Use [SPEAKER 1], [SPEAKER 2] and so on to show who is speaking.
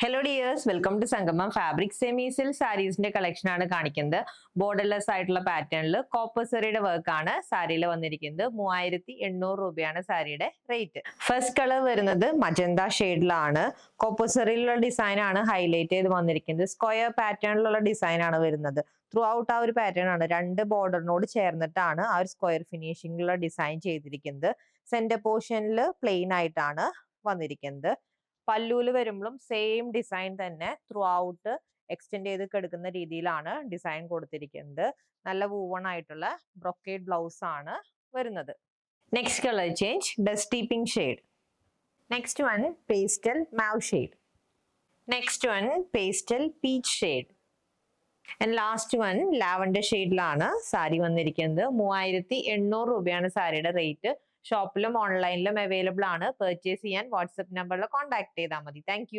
[SPEAKER 1] Hello dears, welcome to സംഗമം fabric semi silk സാരീസിന്റെ collection ആണ് കാണിക്കുന്നത്. ബോർഡർലെസ് ആയിട്ടുള്ള പാറ്റേണിൽ കോപ്പർ സെറിയുടെ വർക്ക് ആണ് സാരിയിൽ വന്നിരിക്കുന്നത്. 3800 രൂപയാണ് സാരിയുടെ റേറ്റ്. ഫസ്റ്റ് കളർ വരുന്നത് മജന്ത ഷെയ്ഡിലാണ്. കോപ്പർ സെറിയിലുള്ള ഡിസൈൻ ആണ് ഹൈലൈറ്റ് ചെയ്ത് വന്നിരിക്കുന്നത്. സ്ക്വയർ പാറ്റേണിലുള്ള ഡിസൈൻ ആണ് വരുന്നത്. ത്രൂ ഔട്ട് ആ ഒരു പാറ്റേൺ ആണ്, രണ്ട് ബോർഡറിനോട് ചേർന്നിട്ടാണ് ആ ഒരു സ്ക്വയർ ഫിനിഷിംഗിലുള്ള ഡിസൈൻ ചെയ്തിരിക്കുന്നത്. സെന്റർ പോർഷനിൽ പ്ലെയിൻ ആയിട്ടാണ് വന്നിരിക്കുന്നത്. പല്ലൂല് വരുമ്പോഴും സെയിം ഡിസൈൻ തന്നെ ത്രൂ ഔട്ട് എക്സ്റ്റെൻഡ് ചെയ്ത് കിടക്കുന്ന രീതിയിലാണ് ഡിസൈൻ കൊടുത്തിരിക്കുന്നത്. നല്ല വൂവൺ ആയിട്ടുള്ള ബ്രൊക്കേഡ് ബ്ലൗസ് ആണ് വരുന്നത്. Next colour change dusty pink shade. Next one pastel mauve shade. Next one pastel peach shade. And last one lavender ഷെയ്ഡിലാണ് സാരി വന്നിരിക്കുന്നത്. 3800 രൂപയാണ് സാരിയുടെ റേറ്റ്. ഷോപ്പിലും ഓൺലൈനിലും അവൈലബിൾ ആണ്. പർച്ചേസ് ചെയ്യാൻ വാട്സ്ആപ്പ് നമ്പറിൽ കോൺടാക്ട് ചെയ്താൽ മതി. താങ്ക്